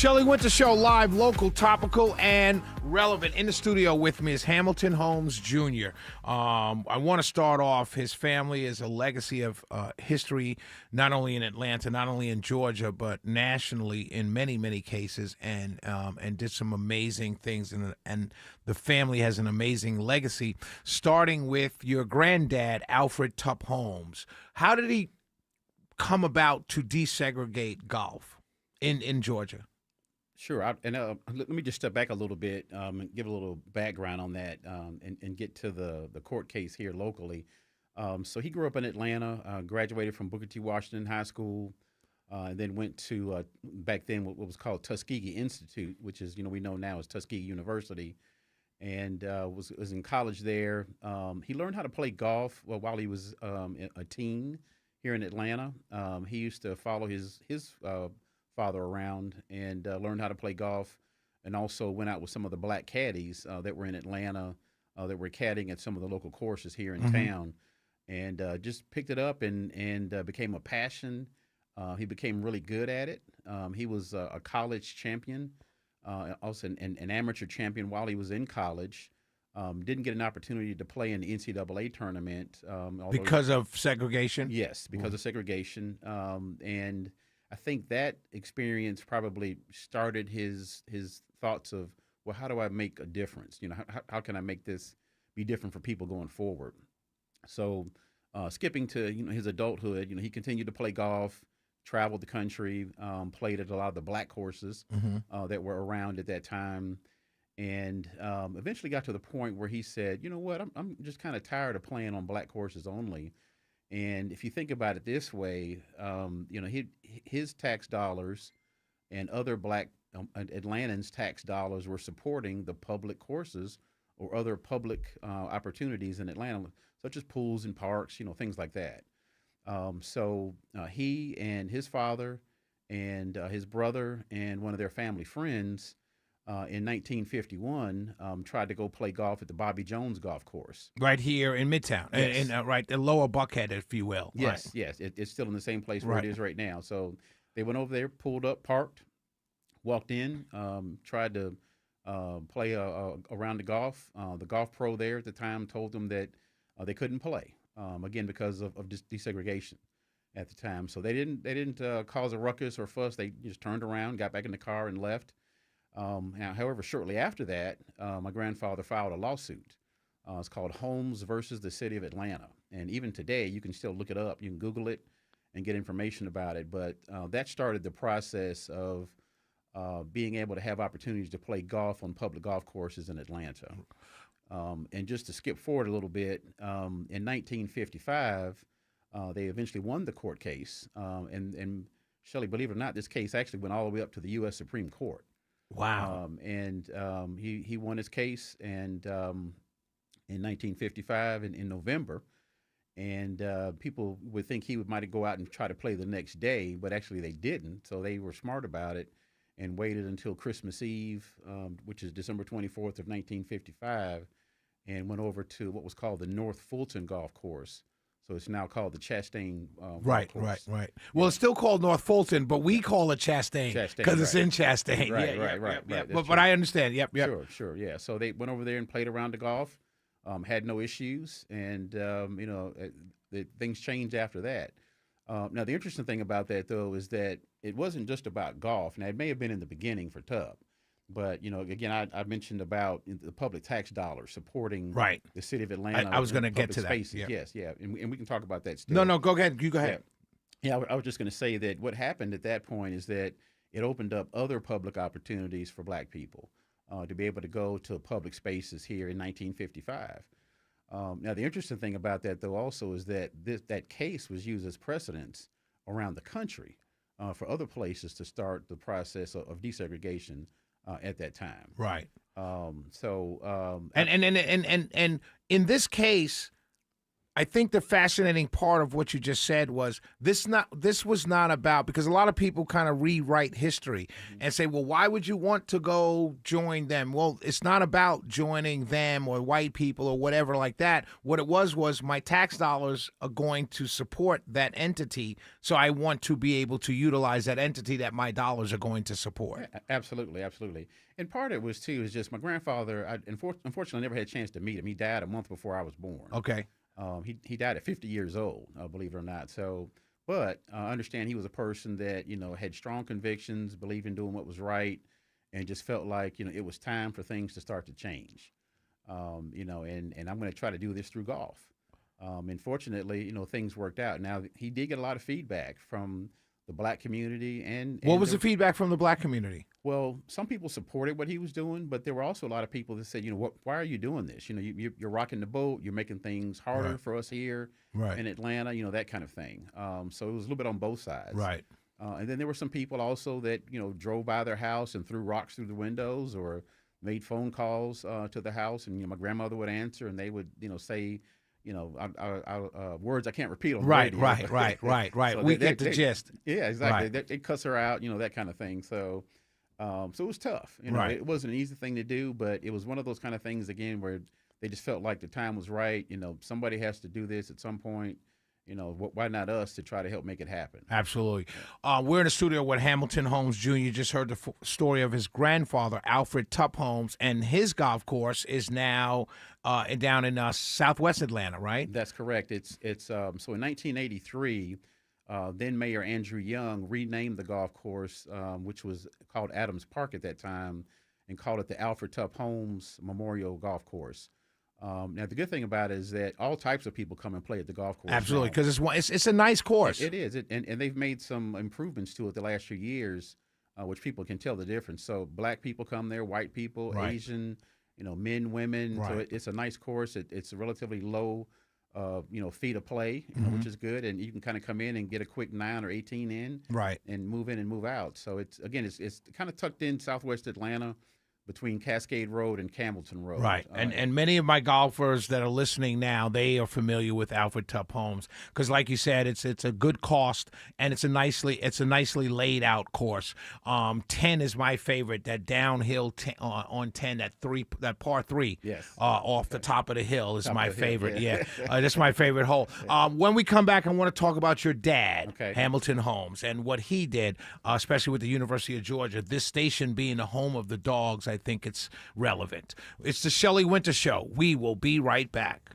Shelley Winter Show, live, local, topical, and relevant. In the studio with me is Hamilton Holmes Jr. I want to start off, his family is a legacy of history, not only in Atlanta, not only in Georgia, but nationally in many, many cases, and did some amazing things. And the family has an amazing legacy, starting with your granddad, Alfred Tupp Holmes. How did he come about to desegregate golf in Georgia? Sure. Let me just step back a little bit and give a little background on that and get to the court case here locally. So he grew up in Atlanta, graduated from Booker T. Washington High School, and then went to, back then, what was called Tuskegee Institute, which is, we know now as Tuskegee University, and was in college there. He learned how to play golf while he was a teen here in Atlanta. He used to follow his father around and learned how to play golf, and also went out with some of the black caddies that were in Atlanta that were caddying at some of the local courses here in town, and just picked it up and became a passion. He became really good at it. He was a college champion, also an amateur champion while he was in college. Didn't get an opportunity to play in the NCAA tournament. Because of segregation? Yes, because of segregation. And I think that experience probably started his thoughts of, well, how do I make a difference? How can I make this be different for people going forward? So skipping to his adulthood, he continued to play golf, traveled the country, played at a lot of the black courses that were around at that time, and eventually got to the point where he said, you know what, I'm just kind of tired of playing on black courses only. And if you think about it this way, his tax dollars and other black Atlantans' tax dollars were supporting the public courses or other public opportunities in Atlanta, such as pools and parks, things like that. So he and his father and his brother and one of their family friends in 1951 tried to go play golf at the Bobby Jones golf course. Right here in Midtown, Yes. right, the lower Buckhead, if you will. Yes, right. yes. It's still in the same place where it is right now. So they went over there, pulled up, parked, walked in, tried to play around the golf. The golf pro there at the time told them that they couldn't play, again, because of desegregation at the time. So they didn't cause a ruckus or fuss. They just turned around, got back in the car, and left. However, shortly after that, my grandfather filed a lawsuit. It's called Holmes versus the City of Atlanta. And even today, you can still look it up. You can Google it and get information about it. But that started the process of being able to have opportunities to play golf on public golf courses in Atlanta. And just to skip forward a little bit, in 1955, they eventually won the court case. And Shelley, believe it or not, this case actually went all the way up to the U.S. Supreme Court. Wow. He won his case and in 1955 in November, and people would think he might go out and try to play the next day, but actually they didn't. So they were smart about it and waited until Christmas Eve, which is December 24th of 1955, and went over to what was called the North Fulton Golf Course. So it's now called the Chastain Right. Well, it's still called North Fulton, but we call it Chastain because it's in Chastain. Right. But I understand. Yep. Sure. Yeah. So they went over there and played around the golf, had no issues, and things changed after that. Now, the interesting thing about that, though, is that it wasn't just about golf. Now, it may have been in the beginning for Tubb. But, again, I mentioned about the public tax dollars supporting the city of Atlanta. I was going to get to spaces. that. Yes. And we can talk about that still. No, go ahead. You go ahead. Yeah, I was just going to say that what happened at that point is that it opened up other public opportunities for black people to be able to go to public spaces here in 1955. Now, the interesting thing about that, though, also is that that case was used as precedence around the country for other places to start the process of desegregation at that time. Right. And in this case, I think the fascinating part of what you just said was this was not about, because a lot of people kind of rewrite history and say, well, why would you want to go join them? Well, it's not about joining them or white people or whatever like that. What it was my tax dollars are going to support that entity, so I want to be able to utilize that entity that my dollars are going to support. Absolutely, absolutely. And part of it was too is just my grandfather. Unfortunately, I never had a chance to meet him. He died a month before I was born. Okay. He died at 50 years old, believe it or not. So, but I understand he was a person that had strong convictions, believed in doing what was right, and just felt like it was time for things to start to change. And I'm going to try to do this through golf. And fortunately, things worked out. Now he did get a lot of feedback from the black community, and What was the feedback from the black community? well, some people supported what he was doing, but there were also a lot of people that said, why are you doing this? You're rocking the boat. You're making things harder Right. for us here Right. in Atlanta. That kind of thing. So it was a little bit on both sides. Right. And then there were some people also that drove by their house and threw rocks through the windows or made phone calls to the house, and my grandmother would answer, and they would say. Words I can't repeat on the Right, radio. right. So We get the gist. Yeah, exactly. Right. It cuts her out, that kind of thing. So it was tough. Right. It wasn't an easy thing to do, but it was one of those kind of things again where they just felt like the time was right. Somebody has to do this at some point. Why not us to try to help make it happen? Absolutely. We're in the studio with Hamilton Holmes Jr. You just heard the story of his grandfather, Alfred Tup Holmes, and his golf course is now down in southwest Atlanta, right? That's correct. It's so in 1983, then Mayor Andrew Young renamed the golf course, which was called Adams Park at that time, and called it the Alfred Tup Holmes Memorial Golf Course. Now, the good thing about it is that all types of people come and play at the golf course. Absolutely, now. because it's a nice course. It is, and they've made some improvements to it the last few years, which people can tell the difference. So black people come there, white people, Right. Asian, men, women. So Right. it's a nice course. It's a relatively low, fee to play, which is good, and you can kind of come in and get a quick 9 or 18 in, Right. and move in and move out. So it's kind of tucked in southwest Atlanta, between Cascade Road and Campbellton Road. Right, and many of my golfers that are listening now, they are familiar with Alfred Tup Homes because, like you said, it's a good cost and it's a nicely laid out course. 10 is my favorite. That downhill on 10, that par 3, Yes. off the top of the hill is Top my of the hill, favorite. yeah. Yeah, that's my favorite hole. When we come back, I want to talk about your dad, Okay. Hamilton Holmes, and what he did, especially with the University of Georgia. This station being the home of the Dogs, I think it's relevant. It's the Shelley Winter Show. We will be right back.